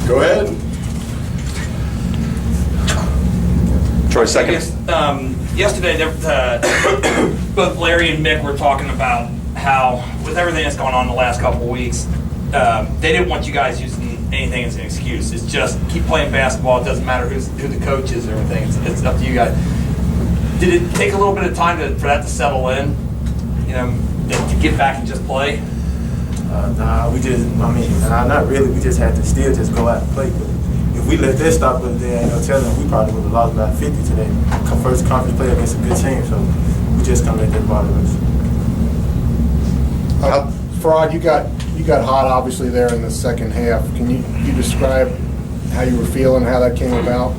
Go ahead. Troy, second. Yesterday, both Larry and Mick were talking about how, with everything that's gone on in the last couple of weeks, they didn't want you guys using anything as an excuse. It's just keep playing basketball. It doesn't matter who the coach is or everything. It's up to you guys. Did it take a little bit of time for that to settle in? To get back and just play? Not really. We just had to still just go out and play. But if we let that stop us there, ain't no telling, we probably would have lost about 50 today. First conference play against a good team, so we just can't let that bother us. Farad, you got hot obviously there in the second half. Can you describe how you were feeling, how that came about?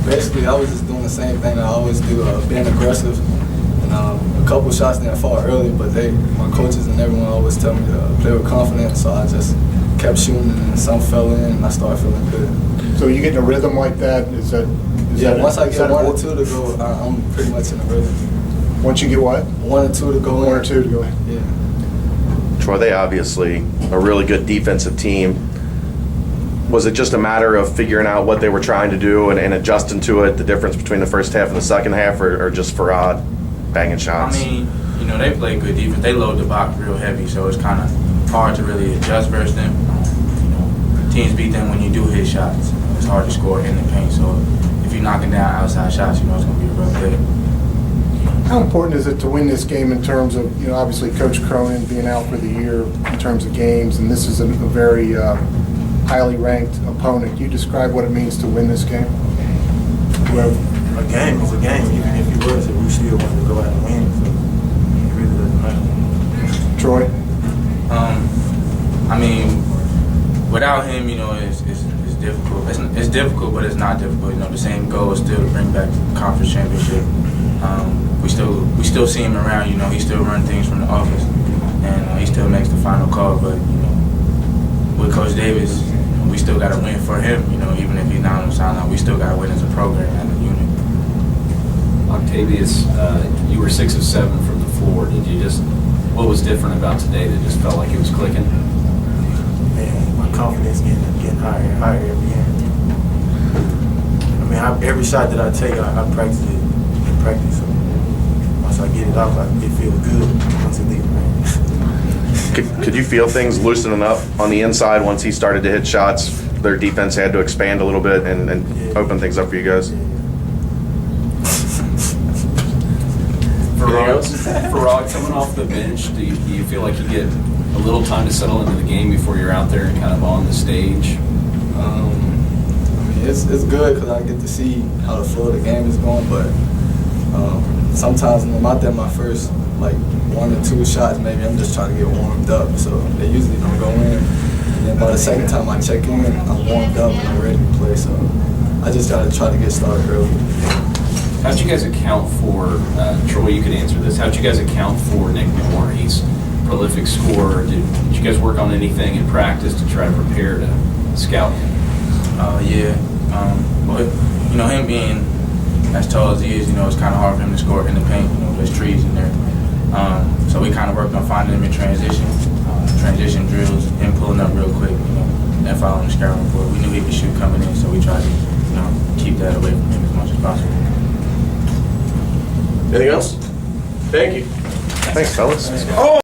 Basically, I was just doing the same thing I always do, being aggressive. And a couple shots didn't fall early, but my coaches and everyone always tell me to play with confidence. So I just kept shooting, and some fell in, and I started feeling good. So you get in a rhythm like that? Once I get 1 or 2 to go, I'm pretty much in a rhythm. Once you get what? 1 or 2 to go. 1 or 2 to go in. Yeah. Troy, they obviously a really good defensive team. Was it just a matter of figuring out what they were trying to do and adjusting to it, the difference between the first half and the second half, or just Farad banging shots? I mean, they play good defense. They load the box real heavy, so it's kind of hard to really adjust versus them. Teams beat them when you do hit shots. It's hard to score in the paint, so if you're knocking down outside shots, it's going to be a real good. How important is it to win this game in terms of, obviously Coach Cronin being out for the year in terms of games, and this is a very highly ranked opponent. Can you describe what it means to win this game? Well, a game is a game, even if it was, we still want to go out and win, so it really doesn't matter. Troy? Without him, it's difficult. It's difficult, but it's not difficult. The same goal is still to bring back the conference championship. We still see him around. He still runs things from the office, and he still makes the final call. But with Coach Davis, we still got to win for him. Even if he's not on the sideline, we still got to win as a program and a unit. Octavius, you were 6 of 7 from the floor. What was different about today that just felt like it was clicking? Man, my confidence getting higher and higher every game. Every shot that I take, I practice it in practice. So once I get it off, it feels good once it leaves. Could you feel things loosening up on the inside once he started to hit shots? Their defense had to expand a little bit and open things up for you guys. Farad, coming off the bench, do you feel like you get a little time to settle into the game before you're out there and kind of on the stage? It's good because I get to see how the flow of the game is going, but sometimes when I'm out there my first 1 or 2 shots, maybe I'm just trying to get warmed up, so they usually don't go in. And then by the second time I check in, I'm warmed up and I'm ready to play, so I just got to try to get started early. How'd you guys account for, Troy, you could answer this, how'd you guys account for Nick Moore? He's a prolific scorer. Did you guys work on anything in practice to try to prepare to scout him? But him being as tall as he is, it's kind of hard for him to score in the paint. There's trees in there. So we kind of worked on finding him in transition drills, him pulling up real quick, and following the scouting report. We knew he could shoot coming in, so we tried to, keep that away from him as much as possible. Anything else? Thank you. Thanks, fellas. Oh!